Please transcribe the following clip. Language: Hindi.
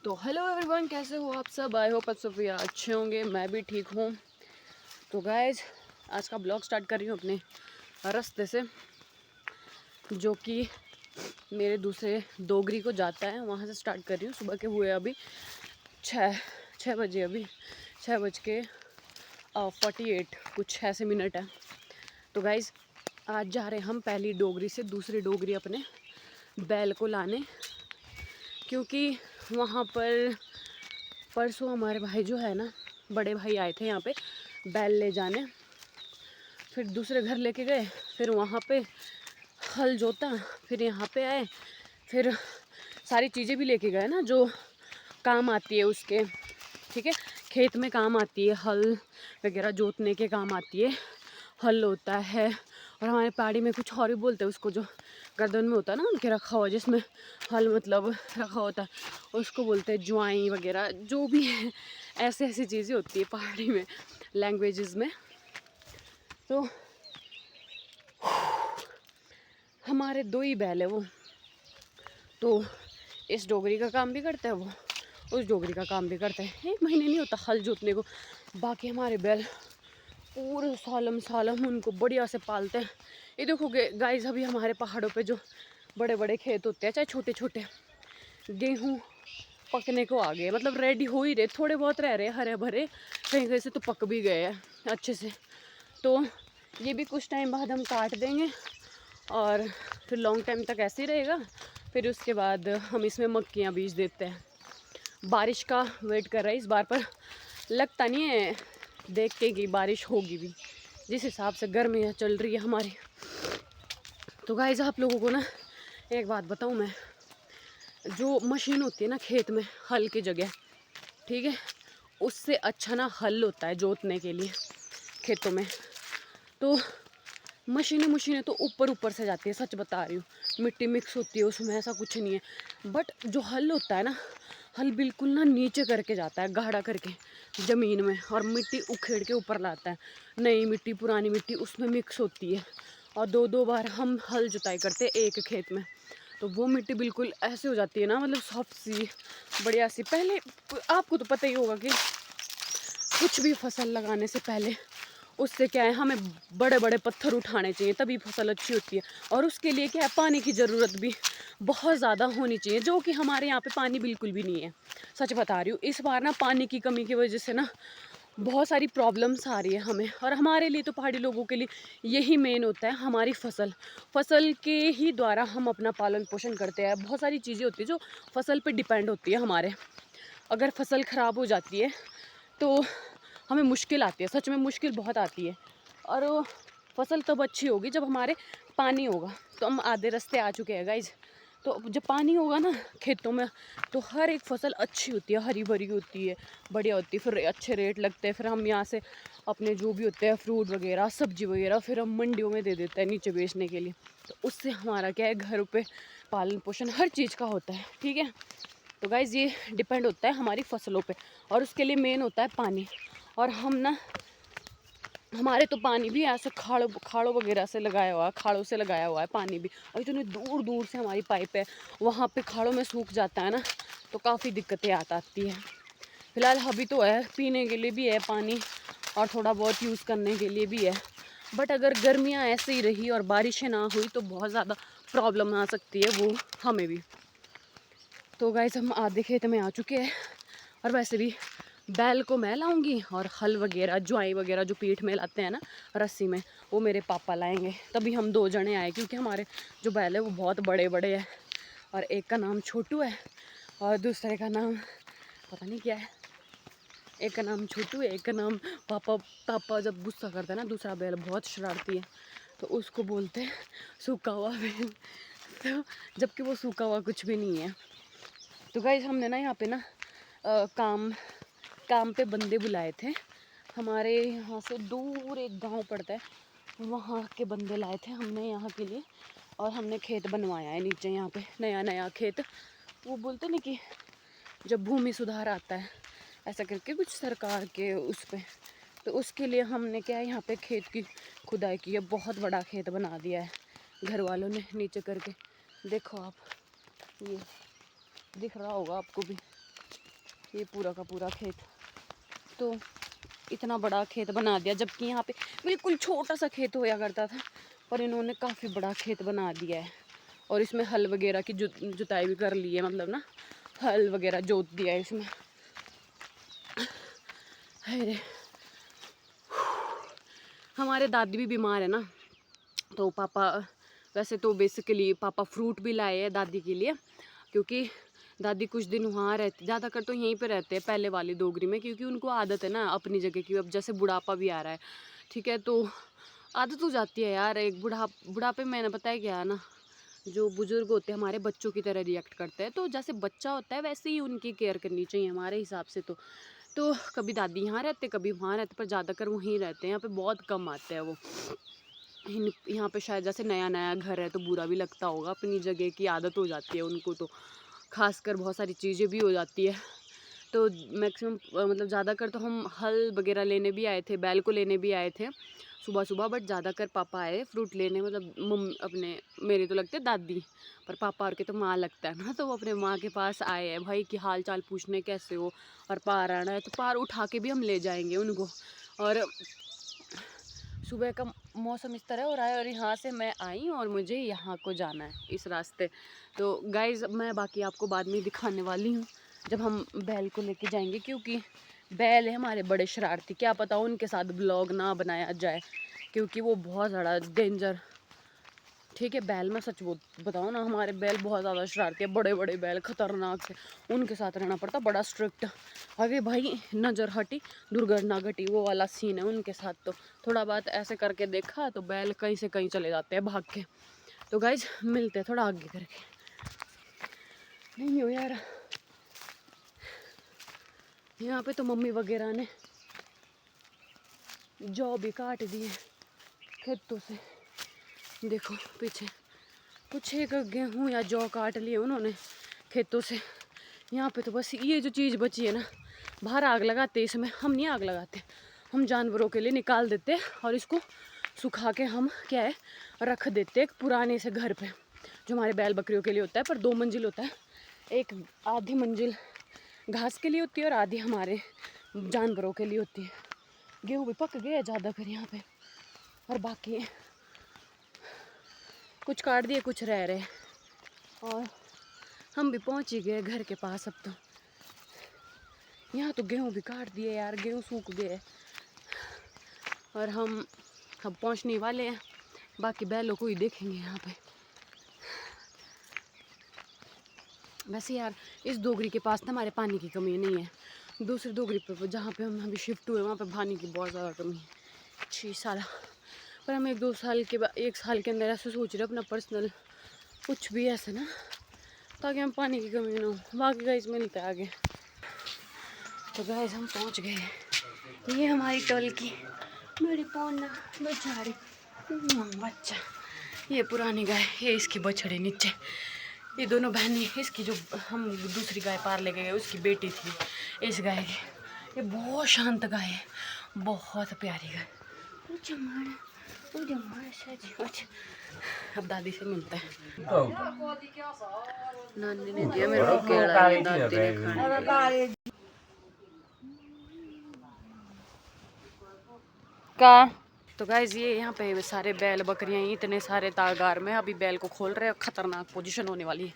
तो हेलो एवरीवन, कैसे हो आप सब। आई होप आप सब भी अच्छे होंगे, मैं भी ठीक हूँ। तो गाइज आज का ब्लॉग स्टार्ट कर रही हूँ अपने रास्ते से, जो कि मेरे दूसरे डोगरी को जाता है, वहाँ से स्टार्ट कर रही हूँ। सुबह के हुए अभी छः बजे, अभी 6:48 कुछ ऐसे मिनट है। तो गाइज आज जा रहे हैं हम पहली डोगरी से दूसरी डोगरी अपने बैल को लाने, क्योंकि वहाँ पर परसों हमारे भाई जो है ना, बड़े भाई आए थे यहाँ पे बैल ले जाने। फिर दूसरे घर लेके गए, फिर वहाँ पे हल जोता, फिर यहाँ पे आए, फिर सारी चीज़ें भी लेके गए ना जो काम आती है उसके, ठीक है, खेत में काम आती है, हल वगैरह जोतने के काम आती है, हल होता है। और हमारे पहाड़ी में कुछ और भी बोलते हैं उसको, जो गर्दन में होता है ना उनके रखा हुआ, जिसमें हल मतलब रखा होता है, उसको बोलते हैं ज्वाई वगैरह, जो भी है ऐसे ऐसी चीज़ें होती है पहाड़ी में, लैंग्वेजेस में। तो हमारे 2 ही बैल है वो, तो इस डोगरी का काम भी करता है वो, उस डोगरी का काम भी करता है। 1 महीने नहीं होता हल जोतने को। बाकी हमारे बैल पूरे सालम उनको बढ़िया से पालते हैं। ये देखोगे गाइस, अभी हमारे पहाड़ों पे जो बड़े बड़े खेत होते हैं, चाहे छोटे छोटे, गेहूँ पकने को आ गए, मतलब रेडी हो ही रहे, थोड़े बहुत रह रहे हरे भरे, कहीं कहीं से तो पक भी गए हैं अच्छे से। तो ये भी कुछ टाइम बाद हम काट देंगे और फिर लॉन्ग टाइम तक ऐसे ही रहेगा। फिर उसके बाद हम इसमें मक्कियाँ बीज देते हैं। बारिश का वेट कर रहे हैं इस बार, पर लगता नहीं है देख के कि बारिश होगी भी, जिस हिसाब से गर्मियाँ चल रही है हमारी। तो गाइस आप लोगों को ना एक बात बताऊँ मैं, जो मशीन होती है ना खेत में हल की जगह, ठीक है, उससे अच्छा ना हल होता है जोतने के लिए खेतों में। तो मशीनें तो ऊपर ऊपर से जाती है, सच बता रही हूँ, मिट्टी मिक्स होती है उसमें, ऐसा कुछ नहीं है। बट जो हल होता है ना, हल बिल्कुल ना नीचे करके जाता है, गाढ़ा करके ज़मीन में, और मिट्टी उखेड़ के ऊपर लाता है। नई मिट्टी पुरानी मिट्टी उसमें मिक्स होती है, और 2-2 बार हम हल जुताई करते हैं एक खेत में। तो वो मिट्टी बिल्कुल ऐसे हो जाती है ना, मतलब सॉफ्ट सी, बढ़िया सी। पहले आपको तो पता ही होगा कि कुछ भी फसल लगाने से पहले उससे क्या है, हमें बड़े बड़े पत्थर उठाने चाहिए, तभी फसल अच्छी होती है। और उसके लिए क्या है, पानी की ज़रूरत भी बहुत ज़्यादा होनी चाहिए, जो कि हमारे यहाँ पे पानी बिल्कुल भी नहीं है। सच बता रही हूँ, इस बार ना पानी की कमी की वजह से ना बहुत सारी प्रॉब्लम्स आ रही है हमें। और हमारे लिए तो पहाड़ी लोगों के लिए यही मेन होता है, हमारी फसल के ही द्वारा हम अपना पालन पोषण करते हैं। बहुत सारी चीज़ें होती है जो फसल पे डिपेंड होती है हमारे। अगर फसल ख़राब हो जाती है तो हमें मुश्किल आती है, सच में मुश्किल बहुत आती है। और वो फसल तब अच्छी होगी जब हमारे पानी होगा। तो हम आधे रास्ते आ चुके हैं गाइज। तो जब पानी होगा ना खेतों में, तो हर एक फसल अच्छी होती है, हरी भरी होती है, बढ़िया होती है, फिर अच्छे रेट लगते हैं। फिर हम यहाँ से अपने जो भी होते हैं फ्रूट वगैरह, सब्जी वगैरह, फिर हम मंडियों में दे देते हैं नीचे बेचने के लिए। तो उससे हमारा क्या है, घर पे पालन पोषण हर चीज़ का होता है, ठीक है। तो गाइज़ ये डिपेंड होता है हमारी फसलों पे, और उसके लिए मेन होता है पानी। और हम ना, हमारे तो पानी भी ऐसे खाड़ों वगैरह से लगाया हुआ है, खाड़ों से लगाया हुआ है पानी भी, और इतनी दूर दूर से हमारी पाइप है। वहाँ पे खाड़ों में सूख जाता है ना, तो काफ़ी दिक्कतें आती हैं। फिलहाल अभी तो है, पीने के लिए भी है पानी, और थोड़ा बहुत यूज़ करने के लिए भी है। बट अगर गर्मियाँ ऐसे ही रही और बारिशें ना हुई तो बहुत ज़्यादा प्रॉब्लम आ सकती है वो हमें भी। तो गाइस हम आधे खेत में आ चुके हैं, और वैसे भी बैल को मैं लाऊंगी, और हल वगैरह ज्वाई वगैरह जो पीठ में लाते हैं ना रस्सी में, वो मेरे पापा लाएंगे। तभी हम 2 जने आए, क्योंकि हमारे जो बैल है वो बहुत बड़े बड़े हैं, और एक का नाम छोटू है और दूसरे का नाम पता नहीं क्या है। एक का नाम छोटू है, एक का नाम पापा जब गुस्सा करता है ना, दूसरा बैल बहुत शरारती है, तो उसको बोलते हैं सूखा हुआ बैल। तो जबकि वो सूखा हुआ कुछ भी नहीं है। तो गाइस हमने ना यहाँ पे ना काम पे बंदे बुलाए थे। हमारे यहाँ से दूर एक गांव पड़ता है, वहाँ के बंदे लाए थे हमने यहाँ के लिए, और हमने खेत बनवाया है नीचे यहाँ पे, नया खेत। वो बोलते ना कि जब भूमि सुधार आता है ऐसा करके कुछ सरकार के उस पे, तो उसके लिए हमने क्या है, यहाँ पे खेत की खुदाई की है, बहुत बड़ा खेत बना दिया है घर वालों ने नीचे करके। देखो आप, ये दिख रहा होगा आपको भी, ये पूरा का पूरा खेत, तो इतना बड़ा खेत बना दिया, जबकि यहाँ पे बिल्कुल छोटा सा खेत होया करता था, पर इन्होंने काफ़ी बड़ा खेत बना दिया है। और इसमें हल वगैरह की जुताई भी कर ली है, मतलब ना हल वगैरह जोत दिया है इसमें। अरे हमारे दादी भी बीमार है ना, तो पापा वैसे तो बेसिकली पापा फ्रूट भी लाए हैं दादी के लिए, क्योंकि दादी कुछ दिन वहाँ रहती, ज़्यादातर तो यहीं पे रहते हैं पहले वाली डोगरी में, क्योंकि उनको आदत है ना अपनी जगह की। अब जैसे बुढ़ापा भी आ रहा है, ठीक है, तो आदत हो जाती है यार। एक बुढ़ापे में ना, पता है क्या है ना, जो बुजुर्ग होते हैं हमारे बच्चों की तरह रिएक्ट करते हैं, तो जैसे बच्चा होता है वैसे ही उनकी केयर करनी चाहिए हमारे हिसाब से। तो कभी दादी यहाँ रहते, कभी वहाँ रहते, पर ज़्यादातर वहीं रहते हैं, यहाँ पे बहुत कम आते हैं वो। यहाँ पे शायद जैसे नया नया घर है तो बुरा भी लगता होगा, अपनी जगह की आदत हो जाती है उनको, तो खासकर बहुत सारी चीज़ें भी हो जाती है। तो मैक्सिमम मतलब ज़्यादातर तो हम हल वगैरह लेने भी आए थे, बैल को लेने भी आए थे सुबह सुबह, बट ज़्यादातर पापा आए फ्रूट लेने, मतलब मम्मी अपने, मेरे तो लगते दादी, पर पापा और के तो माँ लगता है ना, तो वो अपने माँ के पास आए हैं भाई कि हाल चाल पूछने कैसे हो, और पार आना है तो पार उठा के भी हम ले जाएंगे उनको। और सुबह का मौसम इस तरह हो रहा है, और यहाँ से मैं आई और मुझे यहाँ को जाना है इस रास्ते। तो गाइज़ मैं बाकी आपको बाद में दिखाने वाली हूँ जब हम बैल को लेके जाएंगे, क्योंकि बैल है हमारे बड़े शरारती, क्या पता उनके साथ ब्लॉग ना बनाया जाए, क्योंकि वो बहुत ज़्यादा डेंजर, ठीक है। बैल में सच बताऊँ ना, हमारे बैल बहुत ज़्यादा शरारती है, बड़े बड़े बैल खतरनाक से, उनके साथ रहना पड़ता, बड़ा स्ट्रिक्ट। अरे भाई नज़र हटी दुर्घटना घटी, वो वाला सीन है उनके साथ। तो थोड़ा बात ऐसे करके देखा तो बैल कहीं से कहीं चले जाते हैं भाग के। तो गाइज मिलते हैं थोड़ा आगे करके। नहीं हो यार, यहाँ पे तो मम्मी वगैरह ने जौ भी काट दिए खेतों से, देखो पीछे कुछ एक गेहूँ या जौ काट लिए उन्होंने खेतों से। यहाँ पे तो बस ये जो चीज़ बची है ना, बाहर आग लगाते, इसमें हम नहीं आग लगाते, हम जानवरों के लिए निकाल देते और इसको सुखा के हम क्या है रख देते एक पुराने से घर पे, जो हमारे बैल बकरियों के लिए होता है, पर 2 मंजिल होता है। एक आधी मंजिल घास के लिए होती है और आधी हमारे जानवरों के लिए होती है। गेहूँ भी पक गए ज़्यादा फिर यहाँ पे, और बाकी कुछ काट दिए कुछ रह रहे, और हम भी पहुँच ही गए घर के पास। अब तो यहाँ तो गेहूँ भी काट दिए यार, गेहूँ सूख गए, और हम अब पहुँचने वाले हैं, बाकी बैलों को ही देखेंगे यहाँ पे। वैसे यार इस डोगरी के पास ना हमारे पानी की कमी नहीं है, दूसरी डोगरी पे जहाँ पे हम अभी शिफ्ट हुए वहाँ पे पानी की बहुत ज़्यादा कमी है। 6 साल, पर हम 1-2 साल के बाद 1 साल के अंदर ऐसे सोच रहे अपना पर्सनल कुछ भी ऐसे ना, ताकि हम पानी की कमी ना हो। बाकी गाइस मिलते हैं आगे। तो गाइस हम पहुँच गए, ये हमारी टोल की मेरी पौना बेचारी बच्चा, ये पुरानी गाय, ये इसकी बछड़ी नीचे, ये दोनों बहनें, इसकी जो हम दूसरी गाय पार ले गए उसकी बेटी थी इस गाय की। ये बहुत शांत गाय है, बहुत प्यारी गाय। अब दादी से मिलते हैं। नानी ने दिया मेरे को केला, ये दादी ने खाने का। तो गाइज ये यहाँ पे सारे बैल बकरियाँ इतने सारे तागार में, अभी बैल को खोल रहे हैं, खतरनाक पोजीशन होने वाली है।